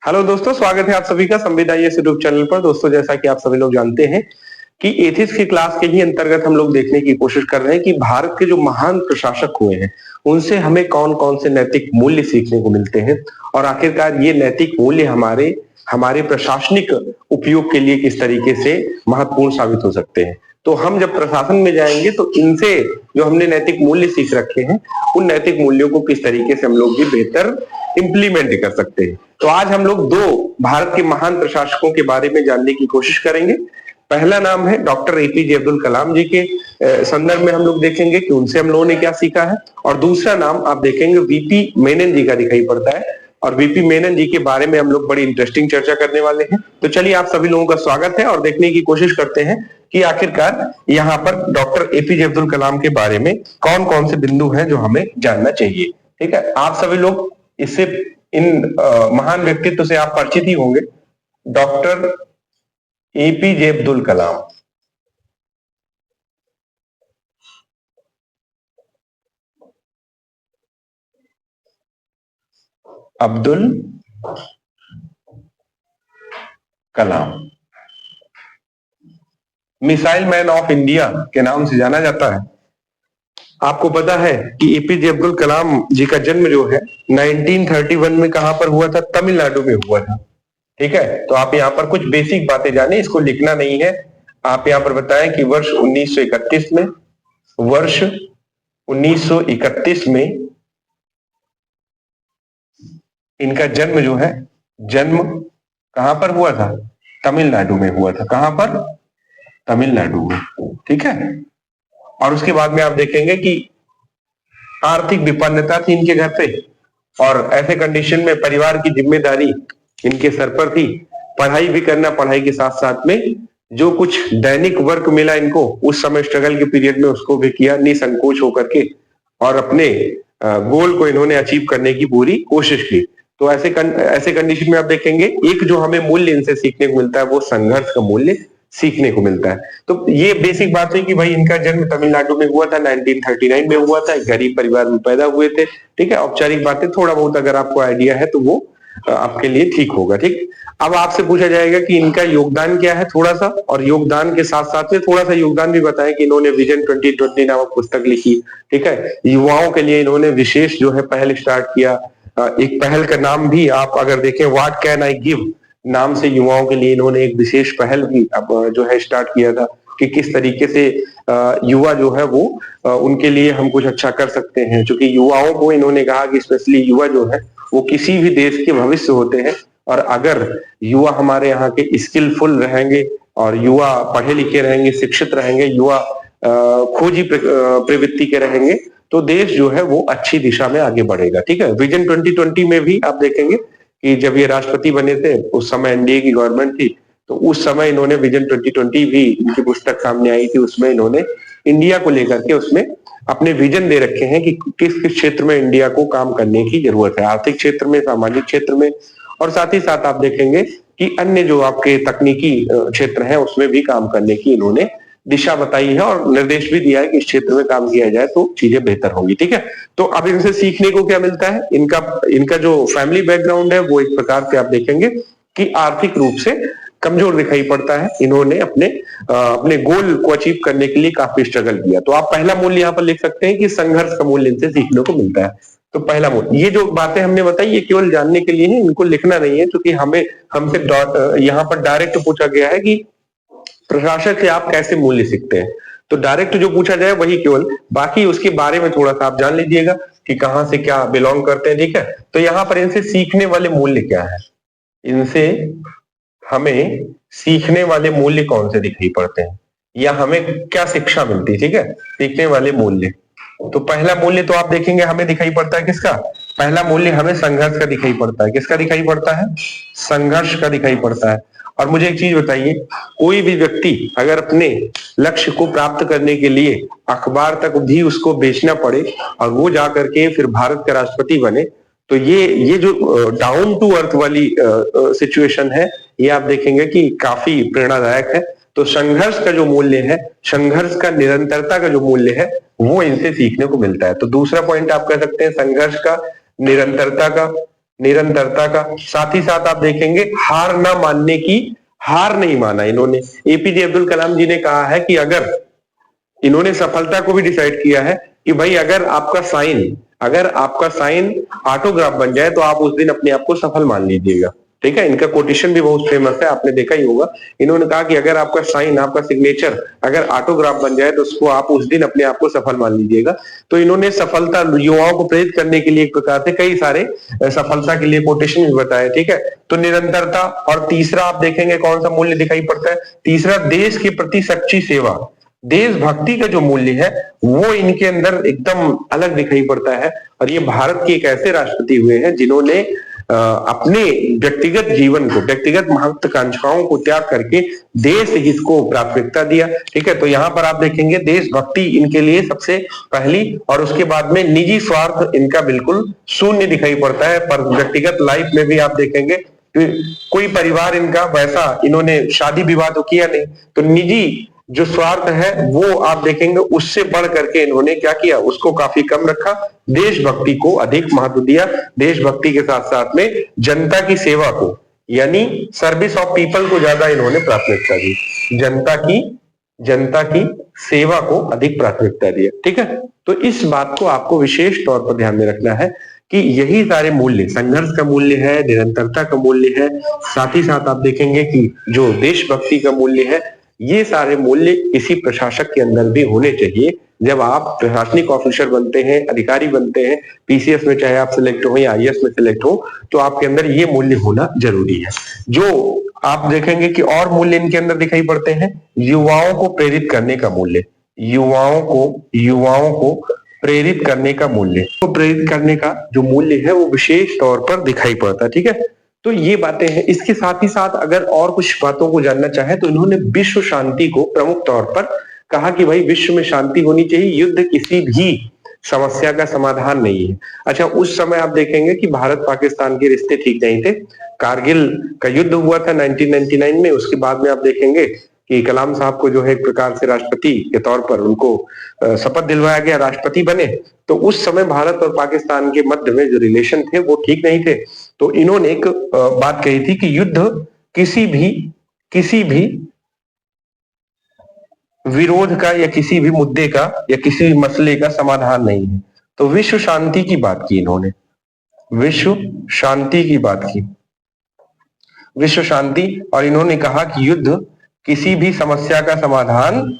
Hello दोस्तों, स्वागत है आप सभी का संविदा यूट्यूब चैनल पर। दोस्तों, जैसा कि आप सभी लोग जानते हैं कि एथिक्स की क्लास के ही अंतर्गत हम लोग देखने की कोशिश कर रहे हैं कि भारत के जो महान प्रशासक हुए हैं उनसे हमें कौन कौन से नैतिक मूल्य सीखने को मिलते हैं और आखिरकार ये नैतिक मूल्य हमारे हमारे प्रशासनिक उपयोग के लिए किस तरीके से महत्वपूर्ण साबित हो सकते हैं। तो हम जब प्रशासन में जाएंगे तो इनसे जो हमने नैतिक मूल्य सीख रखे हैं उन नैतिक मूल्यों को किस तरीके से हम लोग भी बेहतर इम्प्लीमेंट कर सकते हैं। तो आज हम लोग दो भारत के महान प्रशासकों के बारे में जानने की कोशिश करेंगे। पहला नाम है डॉक्टर एपीजे अब्दुल कलाम जी के संदर्भ में हम लोग देखेंगे कि उनसे हम लोगों ने क्या सीखा है, और दूसरा नाम आप देखेंगे वीपी मेनन जी का दिखाई पड़ता है, और वीपी मेनन जी के बारे में हम लोग बड़ी इंटरेस्टिंग चर्चा करने वाले हैं। तो चलिए, आप सभी लोगों का स्वागत है और देखने की कोशिश करते हैं कि आखिरकार यहाँ पर डॉक्टर एपीजे अब्दुल कलाम के बारे में कौन कौन से बिंदु हैं जो हमें जानना चाहिए। ठीक है, आप सभी लोग इससे इन महान व्यक्तित्व से आप परिचित ही होंगे। Doctor APJ Abdul Kalam, Abdul Kalam missile man of India के नाम से जाना जाता है। आपको पता है कि एपीजे अब्दुल कलाम जी का जन्म जो है 1931 में कहां पर हुआ था? तमिलनाडु में हुआ था। ठीक है, तो आप यहाँ पर कुछ बेसिक बातें जाने, इसको लिखना नहीं है। आप यहाँ पर बताएं कि वर्ष 1931 में, वर्ष 1931 में इनका जन्म जो है, जन्म कहां पर हुआ था? तमिलनाडु में हुआ था। कहां पर? तमिलनाडु में। ठीक है, और उसके बाद में आप देखेंगे कि आर्थिक विपन्नता थी इनके घर पे, और ऐसे कंडीशन में परिवार की जिम्मेदारी इनके सर पर थी। पढ़ाई भी करना, पढ़ाई के साथ साथ में जो कुछ दैनिक वर्क मिला इनको उस समय स्ट्रगल के पीरियड में उसको भी किया निसंकोच होकर के, और अपने गोल को इन्होंने अचीव करने की पूरी कोशिश की। तो ऐसे कंडीशन में आप देखेंगे एक जो हमें मूल्य इनसे सीखने को मिलता है वो संघर्ष का मूल्य सीखने को मिलता है। तो ये बेसिक बात है कि भाई इनका जन्म तमिलनाडु में हुआ था, 1939 में हुआ था, एक गरीब परिवार में पैदा हुए थे। ठीक है, औपचारिक बातें थोड़ा बहुत अगर आपको आइडिया है तो वो आपके लिए ठीक होगा। ठीक, अब आपसे पूछा जाएगा कि इनका योगदान क्या है थोड़ा सा, और योगदान के साथ साथ में थोड़ा सा योगदान भी बताएं कि इन्होंने विजन 2020 नामक पुस्तक लिखी। ठीक है, युवाओं के लिए इन्होंने विशेष जो है पहल स्टार्ट किया। एक पहल का नाम भी आप अगर देखें, व्हाट कैन आई गिव नाम से युवाओं के लिए इन्होंने एक विशेष पहल भी जो है स्टार्ट किया था कि किस तरीके से युवा जो है वो उनके लिए हम कुछ अच्छा कर सकते हैं। क्योंकि युवाओं को इन्होंने कहा कि स्पेशली युवा जो है वो किसी भी देश के भविष्य होते हैं, और अगर युवा हमारे यहाँ के स्किलफुल रहेंगे और युवा पढ़े लिखे रहेंगे, शिक्षित रहेंगे, युवा खोजी प्रवृत्ति के रहेंगे तो देश जो है वो अच्छी दिशा में आगे बढ़ेगा। ठीक है, विजन 2020 में भी आप देखेंगे कि जब ये राष्ट्रपति बने थे उस समय एनडीए की गवर्नमेंट थी, तो उस समय इन्होंने विजन 2020 भी इनकी पुस्तक सामने आई थी, उसमें इन्होंने इंडिया को लेकर के उसमें अपने विजन दे रखे हैं कि किस किस क्षेत्र में इंडिया को काम करने की जरूरत है, आर्थिक क्षेत्र में, सामाजिक क्षेत्र में, और साथ ही साथ आप देखेंगे कि अन्य जो आपके तकनीकी क्षेत्र है उसमें भी काम करने की इन्होंने दिशा बताई है और निर्देश भी दिया है कि इस क्षेत्र में काम किया जाए तो चीजें बेहतर होंगी। ठीक है, तो अब इनसे सीखने को क्या मिलता है? इनका जो फैमिली बैकग्राउंड है वो एक प्रकार से आप देखेंगे कि आर्थिक रूप से कमजोर दिखाई पड़ता है। इन्होंने अपने गोल को अचीव करने के लिए काफी स्ट्रगल किया। तो आप पहला मूल्य यहाँ पर लिख सकते हैं कि संघर्ष का मूल्य इनसे सीखने को मिलता है। तो पहला मूल्य, ये जो बातें हमने बताई ये केवल जानने के लिए है, इनको लिखना नहीं है, क्योंकि हमसे यहाँ पर डायरेक्ट पूछा गया है कि प्रशासक से आप कैसे मूल्य सीखते हैं। तो डायरेक्ट जो पूछा जाए वही केवल, बाकी उसके बारे में थोड़ा सा आप जान लीजिएगा कि कहाँ से क्या बिलोंग करते हैं। ठीक है, तो यहाँ पर इनसे सीखने वाले मूल्य क्या है, इनसे हमें सीखने वाले मूल्य कौन से दिखाई पड़ते हैं या हमें क्या शिक्षा मिलती है। ठीक है, सीखने वाले मूल्य, तो पहला मूल्य तो आप देखेंगे हमें दिखाई पड़ता है किसका? पहला मूल्य हमें संघर्ष का दिखाई पड़ता है। किसका दिखाई पड़ता है? संघर्ष का दिखाई पड़ता है। और मुझे एक चीज बताइए, कोई भी व्यक्ति अगर अपने लक्ष्य को प्राप्त करने के लिए अखबार तक भी उसको बेचना पड़े और वो जा करके फिर भारत का राष्ट्रपति बने, तो ये जो डाउन टू अर्थ वाली सिचुएशन है, ये आप देखेंगे कि काफी प्रेरणादायक है। तो संघर्ष का जो मूल्य है, संघर्ष का निरंतरता का जो मूल्य है, वो इनसे सीखने को मिलता है। तो दूसरा पॉइंट आप कह सकते हैं संघर्ष का, निरंतरता का, निरंतरता का, साथ ही साथ आप देखेंगे हार ना मानने की, हार नहीं माना इन्होंने। एपीजे अब्दुल कलाम जी ने कहा है कि अगर इन्होंने सफलता को भी डिसाइड किया है कि भाई अगर आपका साइन ऑटोग्राफ बन जाए तो आप उस दिन अपने आप को सफल मान लीजिएगा। ठीक है, इनका कोटेशन भी बहुत फेमस है, आपने देखा ही होगा। इन्होंने कहा कि अगर आपका साइन, आपका सिग्नेचर अगर ऑटोग्राफ बन जाए तो उसको आप उस दिन अपने आप को सफल मान लीजिएगा। तो इन्होंने सफलता, युवाओं को प्रेरित करने के लिए एक प्रकार से कई सारे सफलता के लिए कोटेशन भी बताए। ठीक है, तो निरंतरता, और तीसरा आप देखेंगे कौन सा मूल्य दिखाई पड़ता है, तीसरा देश के प्रति सच्ची सेवा, देशभक्ति का जो मूल्य है वो इनके अंदर एकदम अलग दिखाई पड़ता है। और ये भारत के एक ऐसे राष्ट्रपति हुए हैं जिन्होंने अपने व्यक्तिगत जीवन को, व्यक्तिगत महत्वाकांक्षाओं को त्याग करके देश हित को प्राथमिकता दिया। ठीक है, तो यहाँ पर आप देखेंगे देशभक्ति इनके लिए सबसे पहली, और उसके बाद में निजी स्वार्थ इनका बिल्कुल शून्य दिखाई पड़ता है। पर व्यक्तिगत लाइफ में भी आप देखेंगे कोई परिवार इनका वैसा, इन्होंने शादी विवाह तो किया नहीं, तो निजी जो स्वार्थ है वो आप देखेंगे उससे बढ़ करके इन्होंने क्या किया, उसको काफी कम रखा, देशभक्ति को अधिक महत्व दिया। देशभक्ति के साथ साथ में जनता की सेवा को, यानी सर्विस ऑफ पीपल को ज्यादा इन्होंने प्राथमिकता दी, जनता की सेवा को अधिक प्राथमिकता दिया। ठीक है, तो इस बात को आपको विशेष तौर पर ध्यान में रखना है कि यही सारे मूल्य, संघर्ष का मूल्य है, निरंतरता का मूल्य है, साथ ही साथ आप देखेंगे कि जो देशभक्ति का मूल्य है, ये सारे मूल्य किसी प्रशासक के अंदर भी होने चाहिए। जब आप प्रशासनिक ऑफिसर बनते हैं, अधिकारी बनते हैं, पीसीएस में चाहे आप सिलेक्ट हो या आईएएस में सिलेक्ट हो, तो आपके अंदर ये मूल्य होना जरूरी है। जो आप देखेंगे कि और मूल्य इनके अंदर दिखाई पड़ते हैं, युवाओं को प्रेरित करने का मूल्य, युवाओं को प्रेरित करने का मूल्य, तो प्रेरित करने का जो मूल्य है वो विशेष तौर पर दिखाई पड़ता है। ठीक है, तो ये बातें हैं। इसके साथ ही साथ अगर और कुछ बातों को जानना चाहे तो इन्होंने विश्व शांति को प्रमुख तौर पर कहा कि भाई विश्व में शांति होनी चाहिए, युद्ध किसी भी समस्या का समाधान नहीं है। अच्छा, उस समय आप देखेंगे कि भारत पाकिस्तान के रिश्ते ठीक नहीं थे, कारगिल का युद्ध हुआ था 1999 में, उसके बाद में आप देखेंगे कि कलाम साहब को जो है एक प्रकार से राष्ट्रपति के तौर पर उनको शपथ दिलवाया गया, राष्ट्रपति बने। तो उस समय भारत और पाकिस्तान के मध्य में जो रिलेशन थे वो ठीक नहीं थे। तो इन्होंने एक बात कही थी कि युद्ध किसी भी विरोध का या किसी भी मुद्दे का या किसी भी मसले का समाधान नहीं है। तो विश्व शांति की बात की इन्होंने, विश्व शांति की बात की, विश्व शांति, और इन्होंने कहा कि युद्ध किसी भी समस्या का समाधान,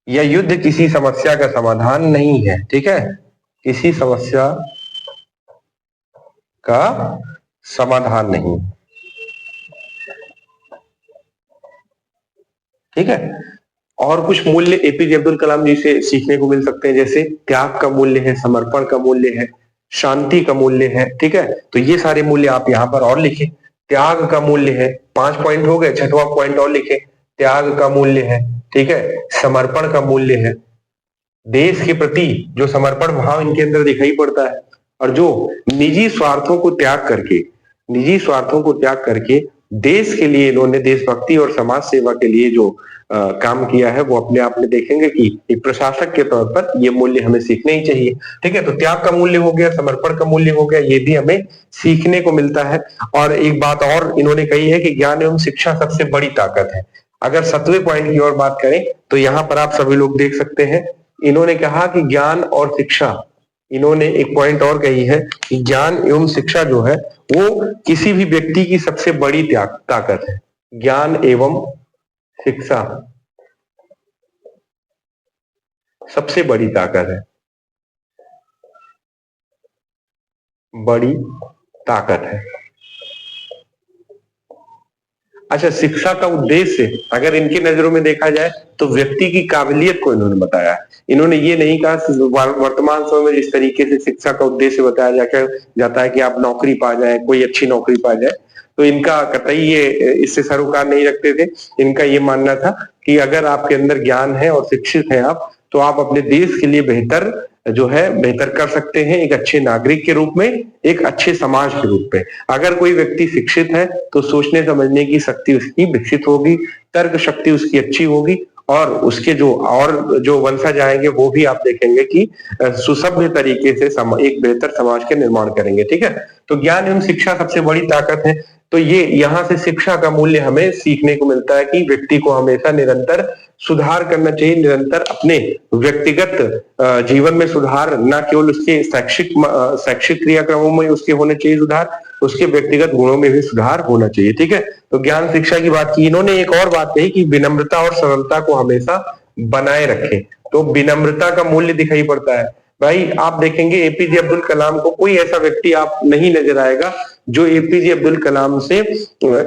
या युद्ध किसी समस्या का समाधान नहीं है। ठीक है, किसी समस्या का समाधान नहीं। ठीक है, और कुछ मूल्य एपीजे अब्दुल कलाम जी से सीखने को मिल सकते हैं, जैसे त्याग का मूल्य है, समर्पण का मूल्य है, शांति का मूल्य है। ठीक है, तो ये सारे मूल्य आप यहाँ पर और लिखें। त्याग का मूल्य है, 5 पॉइंट हो गए, 6वां पॉइंट और लिखें, त्याग का मूल्य है। ठीक है, समर्पण का मूल्य है, देश के प्रति जो समर्पण भाव इनके अंदर दिखाई पड़ता है, और जो निजी स्वार्थों को त्याग करके देश के लिए इन्होंने देशभक्ति और समाज सेवा के लिए जो काम किया है, वो अपने आप में देखेंगे कि एक प्रशासक के तौर पर ये मूल्य हमें सीखने ही चाहिए। ठीक है, तो त्याग का मूल्य हो गया, समर्पण का मूल्य हो गया, ये भी हमें सीखने को मिलता है। और एक बात और इन्होंने कही है कि ज्ञान एवं शिक्षा सबसे बड़ी ताकत है। अगर 7वें पॉइंट की ओर बात करें तो यहाँ पर आप सभी लोग देख सकते हैं, इन्होंने कहा कि ज्ञान और शिक्षा, इन्होंने एक पॉइंट और कही है कि ज्ञान एवं शिक्षा जो है वो किसी भी व्यक्ति की सबसे बड़ी ताकत है। ज्ञान एवं शिक्षा सबसे बड़ी ताकत है, बड़ी ताकत है। अच्छा, शिक्षा का उद्देश्य अगर इनकी नजरों में देखा जाए तो व्यक्ति की काबिलियत को इन्होंने बताया। इन्होंने ये नहीं कहा वर्तमान समय में जिस तरीके से शिक्षा का उद्देश्य बताया जाता है कि आप नौकरी पा जाए, कोई अच्छी नौकरी पा जाए, तो इनका कतई ये इससे सरोकार नहीं रखते थे। इनका ये मानना था कि अगर आपके अंदर ज्ञान है और शिक्षित है आप, तो आप अपने देश के लिए बेहतर कर सकते हैं, एक अच्छे नागरिक के रूप में, एक अच्छे समाज के रूप में। अगर कोई व्यक्ति शिक्षित है तो सोचने समझने की शक्ति उसकी विकसित होगी, तर्क शक्ति उसकी अच्छी होगी, और उसके जो वंशज आएंगे वो भी आप देखेंगे कि सुसभ्य तरीके से एक बेहतर समाज के निर्माण करेंगे। ठीक है, तो ज्ञान एवं शिक्षा सबसे बड़ी ताकत है। तो ये यहाँ से शिक्षा का मूल्य हमें सीखने को मिलता है कि व्यक्ति को हमेशा निरंतर सुधार करना चाहिए, निरंतर अपने व्यक्तिगत जीवन में सुधार, ना केवल उसके शैक्षिक क्रियाक्रमों में उसके होने चाहिए सुधार, उसके व्यक्तिगत गुणों में भी सुधार होना चाहिए। ठीक है, तो ज्ञान शिक्षा की बात की। इन्होंने एक और बात कही कि विनम्रता और सरलता को हमेशा बनाए रखें। तो विनम्रता का मूल्य दिखाई पड़ता है। भाई आप देखेंगे एपीजे अब्दुल कलाम को, कोई ऐसा व्यक्ति आप नहीं नजर आएगा जो एपीजे अब्दुल कलाम से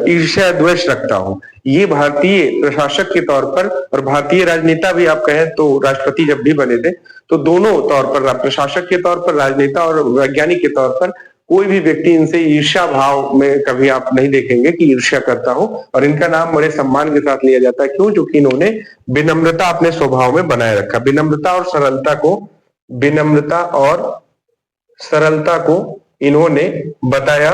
ईर्ष्या द्वेष रखता हो। ये भारतीय प्रशासक के तौर पर और भारतीय राजनेता भी आप कहें तो, राष्ट्रपति जब भी बने थे तो दोनों तौर पर, प्रशासक के तौर पर, राजनेता और वैज्ञानिक के तौर पर, कोई भी व्यक्ति इनसे ईर्ष्या भाव में कभी आप नहीं देखेंगे कि ईर्ष्या करता हो। और इनका नाम बड़े सम्मान के साथ लिया जाता है। क्यों? क्योंकि इन्होंने विनम्रता अपने स्वभाव में बनाए रखा। विनम्रता और सरलता को इन्होंने बताया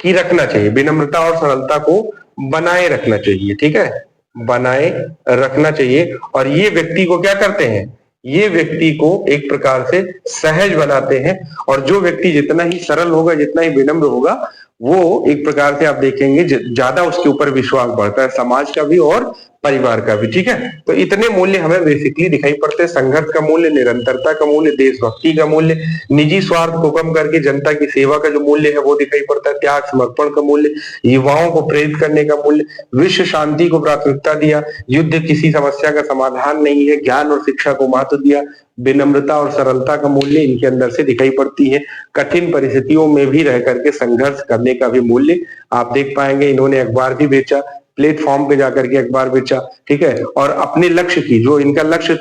कि रखना चाहिए, विनम्रता और सरलता को बनाए रखना चाहिए। ठीक है, बनाए रखना चाहिए। और ये व्यक्ति को क्या करते हैं? ये व्यक्ति को एक प्रकार से सहज बनाते हैं। और जो व्यक्ति जितना ही सरल होगा, जितना ही विनम्र होगा, वो एक प्रकार से आप देखेंगे ज्यादा उसके ऊपर विश्वास बढ़ता है, समाज का भी और परिवार का भी। ठीक है, तो इतने मूल्य हमें बेसिकली दिखाई पड़ते हैं। संघर्ष का मूल्य, निरंतरता का मूल्य, देशभक्ति का मूल्य, निजी स्वार्थ को कम करके जनता की सेवा का जो मूल्य है वो दिखाई पड़ता है, त्याग समर्पण का मूल्य, युवाओं को प्रेरित करने का मूल्य, विश्व शांति को प्राथमिकता दिया, युद्ध किसी समस्या का समाधान नहीं है, ज्ञान और शिक्षा को महत्व दिया, विनम्रता और सरलता का मूल्य इनके अंदर से दिखाई पड़ती है। कठिन परिस्थितियों में भी रह करके संघर्ष करने का भी मूल्य आप देख पाएंगे। इन्होंने अखबार भी बेचा, प्लेटफॉर्म पे जाकर के अखबार बेचा। ठीक है, और अपने लक्ष्य की, जो इनका लक्ष्य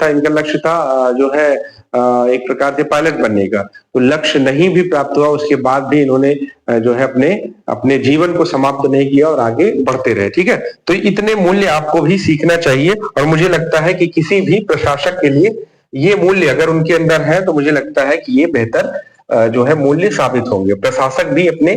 था जो है एक प्रकार से पायलट बनने का, तो लक्ष्य नहीं भी प्राप्त हुआ उसके बाद भी इन्होंने जो है अपने जीवन को समाप्त नहीं किया और आगे बढ़ते रहे। ठीक है, तो इतने मूल्य आपको भी सीखना चाहिए। और मुझे लगता है कि किसी भी प्रशासक के लिए ये मूल्य अगर उनके अंदर है तो मुझे लगता है कि ये बेहतर जो है मूल्य साबित होंगे। प्रशासक भी अपने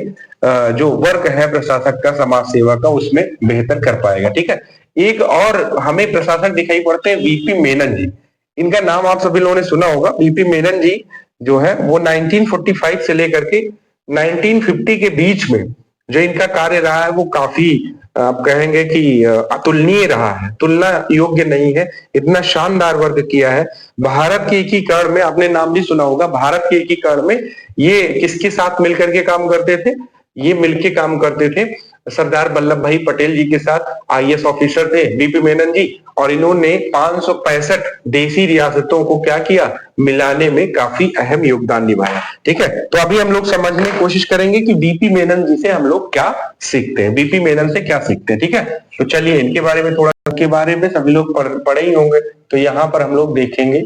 जो वर्क है प्रशासक का, समाज सेवा का, उसमें बेहतर कर पाएगा। ठीक है, एक और हमें प्रशासक दिखाई पड़ते हैं, वीपी मेनन जी। इनका नाम आप सभी लोगों ने सुना होगा। वीपी मेनन जी जो है वो 1945 से लेकर के 1950 के बीच में जो इनका कार्य रहा है वो काफी आप कहेंगे कि अतुलनीय रहा है, तुलना योग्य नहीं है। इतना शानदार वर्क किया है। भारत के एकीकरण में, आपने नाम भी सुना होगा, भारत के एकीकरण में ये किसके साथ मिलकर के काम करते थे? ये मिलके काम करते थे सरदार वल्लभ भाई पटेल जी के साथ। आईएएस ऑफिसर थे वीपी मेनन जी, और इन्होंने 565 देसी रियासतों को क्या किया? मिलाने में काफी अहम योगदान निभाया। ठीक है, तो अभी हम लोग समझने की कोशिश करेंगे कि वीपी मेनन जी से हम लोग क्या सीखते हैं, वीपी मेनन से क्या सीखते हैं। ठीक है, तो चलिए इनके बारे में थोड़ा, के बारे में सभी लोग पढ़े ही होंगे, तो यहाँ पर हम लोग देखेंगे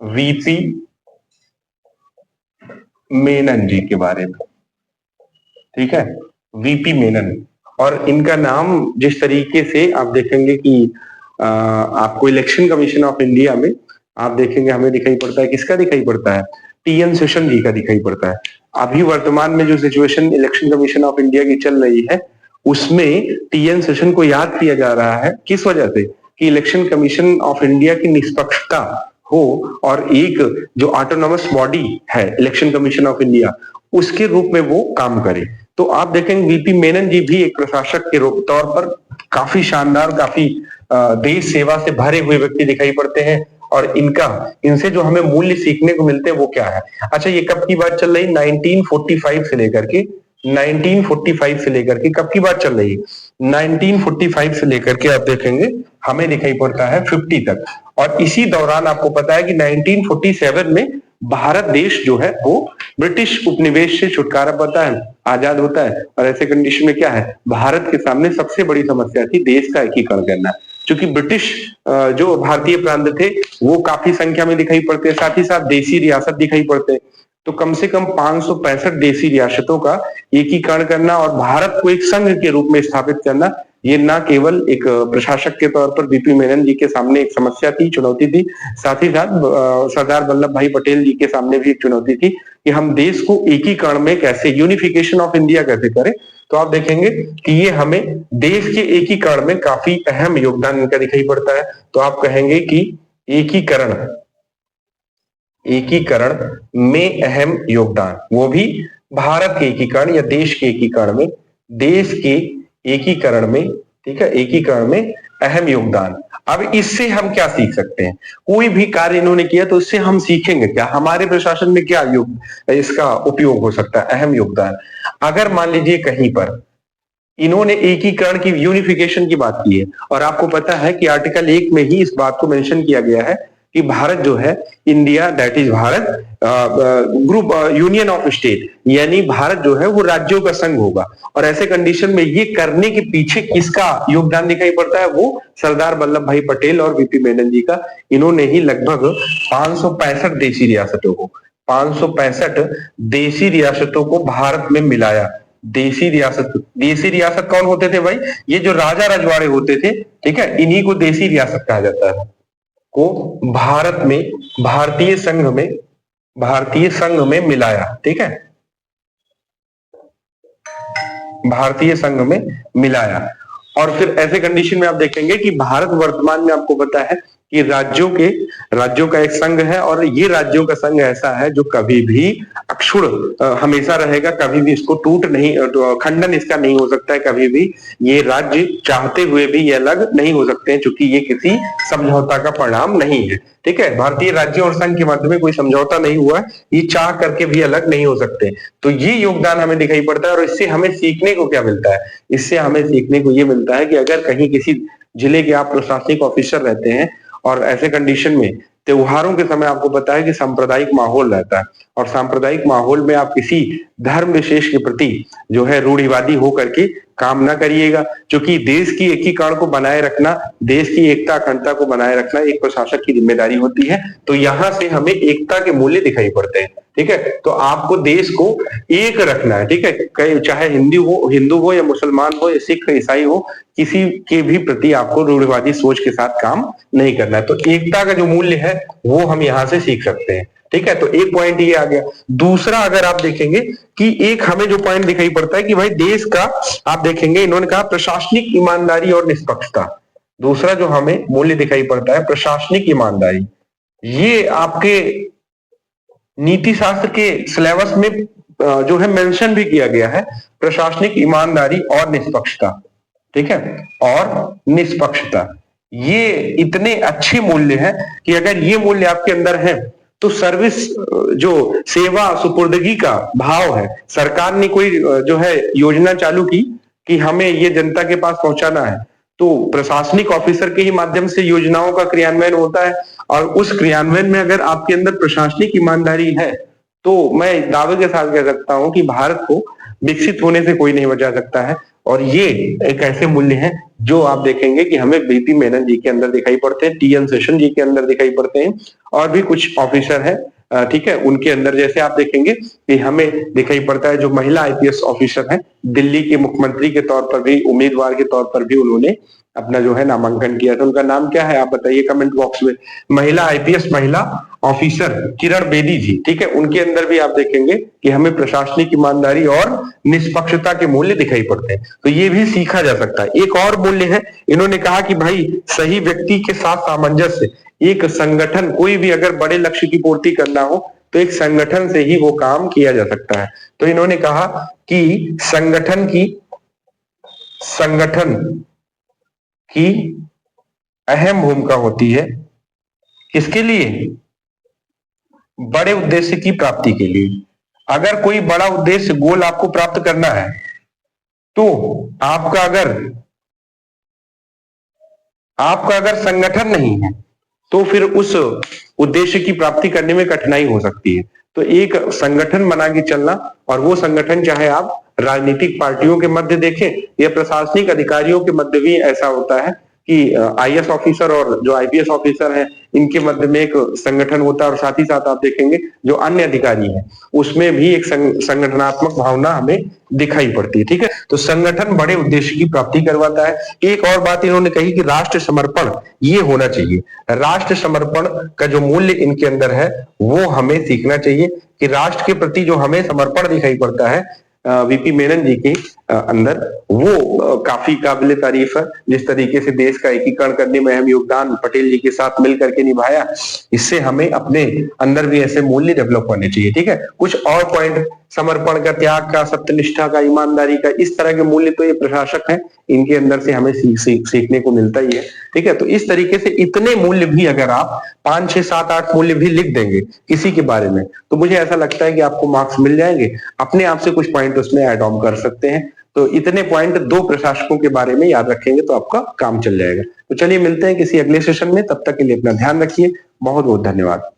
वीपी मेनन जी के बारे में। ठीक है, वीपी मेनन, और इनका नाम जिस तरीके से आप देखेंगे कि आपको इलेक्शन कमीशन ऑफ इंडिया में आप देखेंगे हमें दिखाई पड़ता है, किसका दिखाई पड़ता है? टीएन सेशन जी का दिखाई पड़ता है। अभी वर्तमान में जो situation election commission of India की चल रही है उसमें टीएन सेशन को याद किया जा रहा है। किस वजह से? कि इलेक्शन कमीशन ऑफ इंडिया की निष्पक्षता हो और एक जो ऑटोनॉमस बॉडी है इलेक्शन कमीशन ऑफ इंडिया, उसके रूप में वो काम करे। तो आप देखेंगे वीपी मेनन जी भी एक प्रशासक के तौर पर काफी शानदार, काफी देश सेवा से भरे हुए व्यक्ति दिखाई पड़ते हैं। और इनसे जो हमें मूल्य सीखने को मिलते हैं वो क्या है? अच्छा, ये कब की बात चल रही? 1945 से लेकर के 1945 से लेकर के कब की बात चल रही है? 1945 से लेकर के आप देखेंगे हमें दिखाई पड़ता है 50 तक। और इसी दौरान आपको पता है कि 1947 में भारत देश जो है वो ब्रिटिश उपनिवेश से छुटकारा पाता है, आजाद होता है। और ऐसे कंडीशन में क्या है? भारत के सामने सबसे बड़ी समस्या थी देश का एकीकरण करना, क्योंकि ब्रिटिश जो भारतीय प्रांत थे वो काफी संख्या में दिखाई पड़ते हैं, साथ ही साथ देसी रियासत दिखाई पड़ते हैं। तो कम से कम 565 देसी रियासतों का एकीकरण करना और भारत को एक संघ के रूप में स्थापित करना, ये ना केवल एक प्रशासक के तौर पर बीपी मेनन जी के सामने एक समस्या थी, चुनौती थी, साथ ही साथ सरदार वल्लभ भाई पटेल जी के सामने भी एक चुनौती थी कि हम देश को एकीकरण में कैसे, यूनिफिकेशन ऑफ इंडिया कैसे करें। तो आप देखेंगे कि ये हमें देश के एकीकरण में काफी अहम योगदान इनका दिखाई पड़ता है। तो आप कहेंगे कि एकीकरण में अहम योगदान, वो भी भारत के एकीकरण या देश के एकीकरण में, देश के एकीकरण में, ठीक है, एकीकरण में अहम योगदान। अब इससे हम क्या सीख सकते हैं? कोई भी कार्य इन्होंने किया तो इससे हम सीखेंगे क्या, हमारे प्रशासन में क्या इसका उपयोग हो सकता है, अहम योगदान। अगर मान लीजिए कहीं पर इन्होंने एकीकरण की, यूनिफिकेशन की बात की है, और आपको पता है कि आर्टिकल 1 में ही इस बात को मेंशन किया गया है कि भारत जो है, India that is Bharat group union of state, यानी भारत जो है वो राज्यों का संघ होगा। और ऐसे कंडीशन में ये करने के पीछे किसका योगदान दिखाई पड़ता है? वो सरदार वल्लभ भाई पटेल और बीपी मेनन जी का। इन्होंने ही लगभग 565 देशी रियासतों को, 565 देशी रियासतों को भारत में मिलाया। देशी रियासत कौन होते थे भाई? ये जो राजा रजवाड़े होते थे, ठीक है, इन्हीं को देशी रियासत कहा जाता है, को भारत में, भारतीय संघ में मिलाया, ठीक है, भारतीय संघ में मिलाया। और फिर ऐसे कंडीशन में आप देखेंगे कि भारत वर्तमान में, आपको पता है कि राज्यों का एक संघ है, और ये राज्यों का संघ ऐसा है जो कभी भी अक्षुण्ण हमेशा रहेगा, कभी भी इसको खंडन इसका नहीं हो सकता है कभी भी। ये राज्य चाहते हुए भी ये अलग नहीं हो सकते हैं, क्योंकि ये किसी समझौता का परिणाम नहीं है, ठीक है। भारतीय राज्यों और संघ के मध्य में कोई समझौता नहीं हुआ है, ये चाह करके भी अलग नहीं हो सकते। तो ये योगदान हमें दिखाई पड़ता है। और इससे हमें सीखने को क्या मिलता है? इससे हमें सीखने को ये मिलता है कि अगर कहीं किसी जिले के आप प्रशासनिक ऑफिसर रहते हैं, और ऐसे कंडीशन में त्योहारों के समय आपको पता है कि सांप्रदायिक माहौल रहता है, और सांप्रदायिक माहौल में आप किसी धर्म विशेष के प्रति जो है रूढ़िवादी होकर के काम ना करिएगा, क्योंकि देश की एकीकरण को बनाए रखना, देश की एकता अखंडता को बनाए रखना एक प्रशासक की जिम्मेदारी होती है। तो यहां से हमें एकता के मूल्य दिखाई पड़ते हैं, ठीक है। तो आपको देश को एक रखना है, ठीक है, चाहे हिंदू हो या मुसलमान हो या सिख ईसाई हो, किसी के भी प्रति आपको रूढ़िवादी सोच के साथ काम नहीं करना है। तो एकता का जो मूल्य है वो हम यहाँ से सीख सकते हैं, ठीक है। तो एक पॉइंट ये आ गया। दूसरा, अगर आप देखेंगे कि एक हमें जो पॉइंट दिखाई पड़ता है कि भाई देश का, आप देखेंगे इन्होंने कहा प्रशासनिक ईमानदारी और निष्पक्षता। दूसरा जो हमें मूल्य दिखाई पड़ता है प्रशासनिक ईमानदारी, ये आपके नीति शास्त्र के सिलेबस में जो है मेंशन भी किया गया है, प्रशासनिक ईमानदारी और निष्पक्षता, ठीक है, और निष्पक्षता। ये इतने अच्छे मूल्य हैं कि अगर ये मूल्य आपके अंदर है तो सर्विस, जो सेवा सुपुर्दगी का भाव है, सरकार ने कोई जो है योजना चालू की कि हमें ये जनता के पास पहुंचाना है, तो प्रशासनिक ऑफिसर के ही माध्यम से योजनाओं का क्रियान्वयन होता है। और उस क्रियान्वयन में अगर आपके अंदर प्रशासनिक ईमानदारी है, तो मैं दावे के साथ कह सकता हूं कि भारत को विकसित होने से कोई नहीं बचा सकता है। और ये एक ऐसे मूल्य हैं जो आप देखेंगे कि हमें बीपी मेनन जी के अंदर दिखाई पड़ते हैं, टीएन शेषन जी के अंदर दिखाई पड़ते हैं, और भी कुछ ऑफिसर हैं, ठीक है, उनके अंदर जैसे आप देखेंगे कि हमें दिखाई पड़ता है जो महिला आईपीएस ऑफिसर हैं, दिल्ली के मुख्यमंत्री के तौर पर भी, उम्मीदवार के तौर पर भी उन्होंने अपना जो है नामांकन किया था। उनका नाम क्या है आप बताइए कमेंट बॉक्स में। महिला आईपीएस महिला ऑफिसर किरण बेदी जी, ठीक है, उनके अंदर भी आप देखेंगे कि हमें प्रशासनिक ईमानदारी और निष्पक्षता के मूल्य दिखाई पड़ते हैं। तो ये भी सीखा जा सकता है। एक और मूल्य है, इन्होंने कहा कि भाई सही व्यक्ति के साथ सामंजस्य। एक संगठन, कोई भी अगर बड़े लक्ष्य की पूर्ति करना हो तो एक संगठन से ही वो काम किया जा सकता है। तो इन्होंने कहा कि संगठन की अहम भूमिका होती है, किसके लिए? बड़े उद्देश्य की प्राप्ति के लिए। अगर कोई बड़ा उद्देश्य, गोल आपको प्राप्त करना है, तो आपका अगर संगठन नहीं है तो फिर उस उद्देश्य की प्राप्ति करने में कठिनाई हो सकती है। तो एक संगठन बना के चलना, और वो संगठन चाहे आप राजनीतिक पार्टियों के मध्य देखें या प्रशासनिक अधिकारियों के मध्य भी ऐसा होता है, कि आईएएस ऑफिसर और जो आईपीएस ऑफिसर हैं इनके मध्य में एक संगठन होता है, और साथ ही साथ आप देखेंगे जो अन्य अधिकारी हैं उसमें भी एक संगठनात्मक भावना हमें दिखाई पड़ती है। ठीक है, तो संगठन बड़े उद्देश्य की प्राप्ति करवाता है। एक और बात इन्होंने कही कि राष्ट्र समर्पण ये होना चाहिए। राष्ट्र समर्पण का जो मूल्य इनके अंदर है वो हमें सीखना चाहिए कि राष्ट्र के प्रति जो हमें समर्पण दिखाई पड़ता है वीपी मेनन जी के अंदर, वो काफी काबिले तारीफ है। जिस तरीके से देश का एकीकरण करने में अहम योगदान पटेल जी के साथ मिल करके निभाया, इससे हमें अपने अंदर भी ऐसे मूल्य डेवलप करने चाहिए। ठीक है, कुछ और पॉइंट, समर्पण का, त्याग का, सत्यनिष्ठा का, ईमानदारी का, इस तरह के मूल्य तो ये प्रशासक हैं, इनके अंदर से हमें सीखने को मिलता ही है। ठीक है, तो इस तरीके से इतने मूल्य भी अगर आप 5, 6, 7, 8 मूल्य भी लिख देंगे किसी के बारे में, तो मुझे ऐसा लगता है कि आपको मार्क्स मिल जाएंगे। अपने आप से कुछ पॉइंट उसमें ऐड ऑन कर सकते हैं। तो इतने पॉइंट 2 प्रशासकों के बारे में याद रखेंगे तो आपका काम चल जाएगा। तो चलिए मिलते हैं किसी अगले सेशन में, तब तक के लिए अपना ध्यान रखिए। बहुत बहुत धन्यवाद।